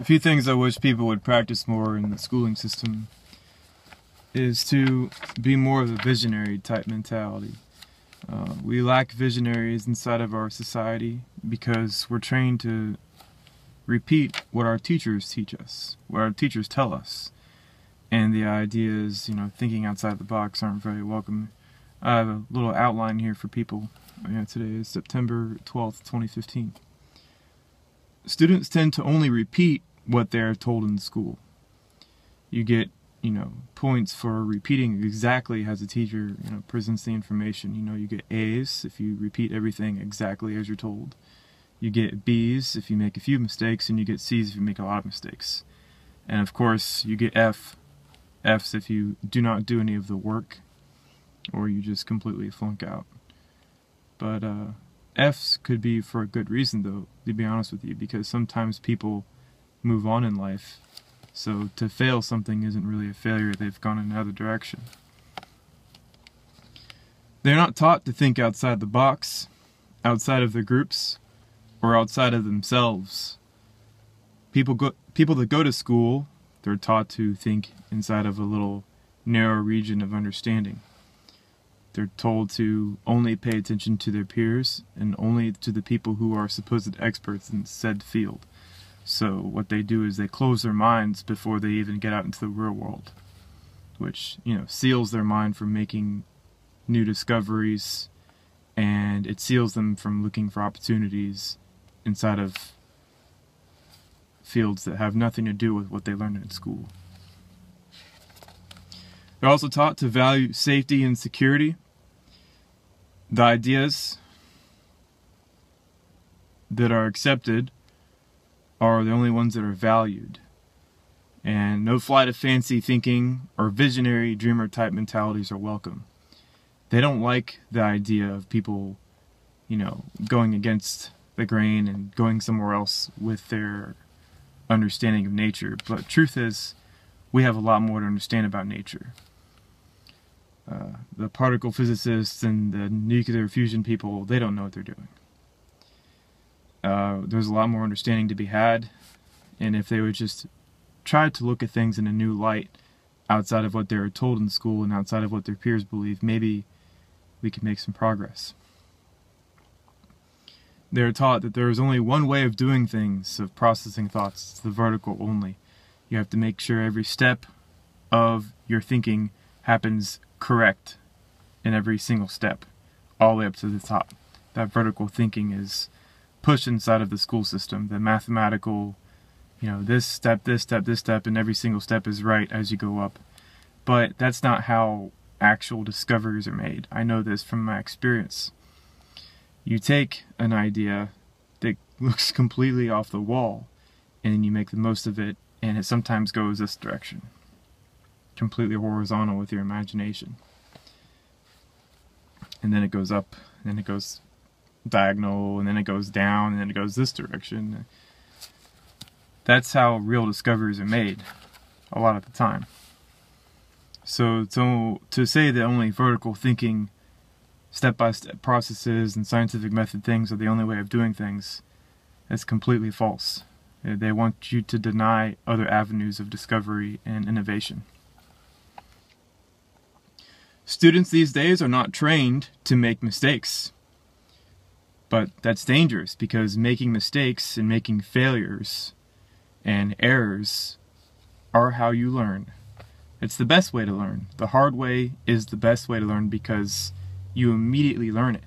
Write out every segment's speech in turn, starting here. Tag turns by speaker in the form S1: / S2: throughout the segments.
S1: A few things I wish people would practice more in the schooling system is to be more of a visionary type mentality. We lack visionaries inside of our society because we're trained to repeat what our teachers teach us, what our teachers tell us. And the ideas, thinking outside the box aren't very welcome. I have a little outline here for people. Today is September 12th, 2015. Students tend to only repeat what they're told in school. You get, points for repeating exactly as the teacher, presents the information. You get A's if you repeat everything exactly as you're told. You get B's if you make a few mistakes, and you get C's if you make a lot of mistakes. And of course, you get F's if you do not do any of the work, or you just completely flunk out. But F's could be for a good reason, though, to be honest with you, because sometimes people move on in life. So to fail something isn't really a failure, they've gone in another direction. They're not taught to think outside the box, outside of their groups, or outside of themselves. People that go to school, they're taught to think inside of a little narrow region of understanding. They're told to only pay attention to their peers and only to the people who are supposed experts in said field. So what they do is they close their minds before they even get out into the real world, which, seals their mind from making new discoveries, and it seals them from looking for opportunities inside of fields that have nothing to do with what they learned in school. They're also taught to value safety and security. The ideas that are accepted are the only ones that are valued. And no flight of fancy thinking or visionary dreamer type mentalities are welcome. They don't like the idea of people, going against the grain and going somewhere else with their understanding of nature. But truth is, we have a lot more to understand about nature. The particle physicists and the nuclear fusion people, they don't know what they're doing. There's a lot more understanding to be had, and if they would just try to look at things in a new light outside of what they were told in school and outside of what their peers believe, maybe we can make some progress. They're taught that there is only one way of doing things, of processing thoughts. It's the vertical only. You have to make sure every step of your thinking happens correct in every single step, all the way up to the top. That vertical thinking is pushed inside of the school system. The mathematical, this step, this step, this step, and every single step is right as you go up. But that's not how actual discoveries are made. I know this from my experience. You take an idea that looks completely off the wall, and you make the most of it, and it sometimes goes this direction. Completely horizontal with your imagination. And then it goes up, and then it goes diagonal, and then it goes down, and then it goes this direction. That's how real discoveries are made a lot of the time. So to say that only vertical thinking, step-by-step processes and scientific method things are the only way of doing things, is completely false. They want you to deny other avenues of discovery and innovation. Students these days are not trained to make mistakes. But that's dangerous, because making mistakes and making failures and errors are how you learn. It's the best way to learn. The hard way is the best way to learn because you immediately learn it.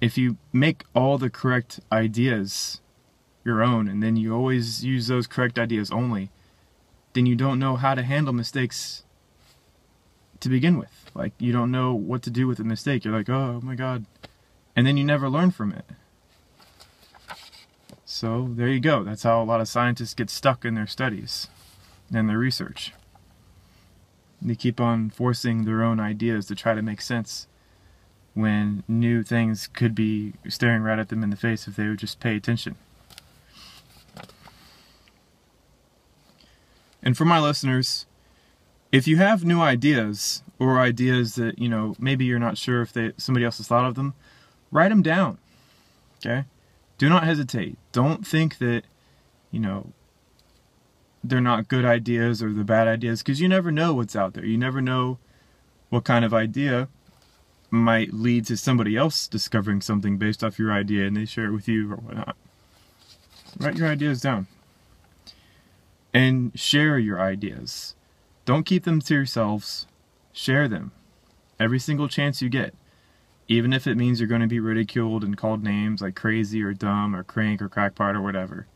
S1: If you make all the correct ideas your own, and then you always use those correct ideas only, then you don't know how to handle mistakes to begin with. Like, you don't know what to do with a mistake. You're like, oh my god. And then you never learn from it. So there you go. That's how a lot of scientists get stuck in their studies and their research. They keep on forcing their own ideas to try to make sense when new things could be staring right at them in the face if they would just pay attention. And for my listeners, if you have new ideas, or ideas that, maybe you're not sure if somebody else has thought of them, write them down, okay? Do not hesitate. Don't think that, they're not good ideas or they're bad ideas, because you never know what's out there. You never know what kind of idea might lead to somebody else discovering something based off your idea and they share it with you or whatnot. Write your ideas down. And share your ideas. Don't keep them to yourselves. Share them. Every single chance you get. Even if it means you're going to be ridiculed and called names like crazy or dumb or crank or crackpot or whatever.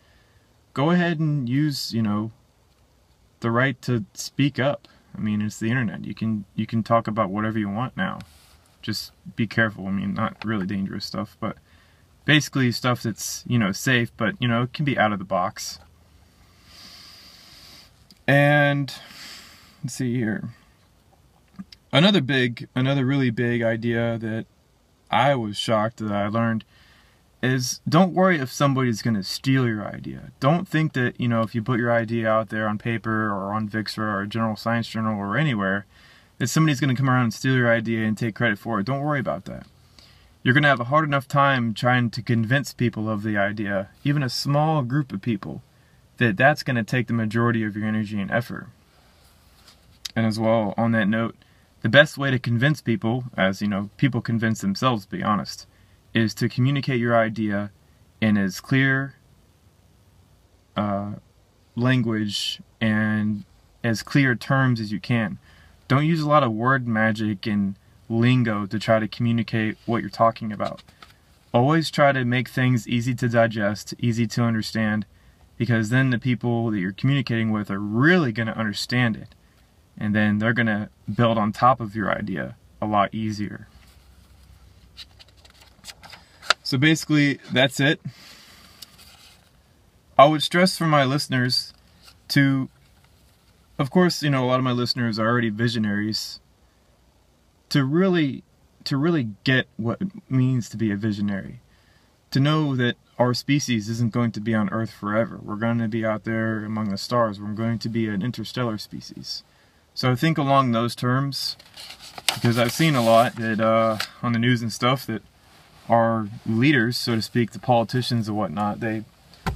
S1: Go ahead and use, the right to speak up. I mean, it's the internet. You can talk about whatever you want now. Just be careful. I mean, not really dangerous stuff, but basically stuff that's, safe, but, it can be out of the box. And let's see here. Another really big idea that I was shocked that I learned is don't worry if somebody's going to steal your idea. Don't think that, if you put your idea out there on paper or on Vixra or General Science Journal or anywhere, that somebody's going to come around and steal your idea and take credit for it. Don't worry about that. You're going to have a hard enough time trying to convince people of the idea, even a small group of people, that that's going to take the majority of your energy and effort. And as well, on that note, the best way to convince people, as people convince themselves, to be honest, is to communicate your idea in as clear language and as clear terms as you can. Don't use a lot of word magic and lingo to try to communicate what you're talking about. Always try to make things easy to digest, easy to understand, because then the people that you're communicating with are really going to understand it. And then they're going to build on top of your idea a lot easier. So basically, that's it. I would stress for my listeners to, of course, a lot of my listeners are already visionaries, to really get what it means to be a visionary. To know that our species isn't going to be on Earth forever. We're going to be out there among the stars. We're going to be an interstellar species. So think along those terms, because I've seen a lot that on the news and stuff that our leaders, so to speak, the politicians and whatnot, they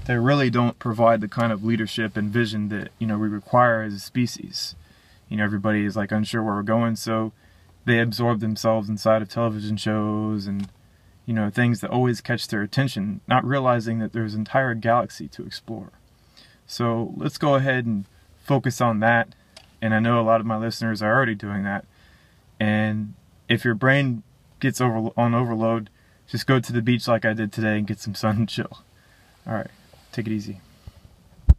S1: really don't provide the kind of leadership and vision that we require as a species. Everybody is like unsure where we're going, so they absorb themselves inside of television shows and things that always catch their attention, not realizing that there's an entire galaxy to explore. So let's go ahead and focus on that. And I know a lot of my listeners are already doing that. And if your brain gets on overload, just go to the beach like I did today and get some sun and chill. Alright, take it easy.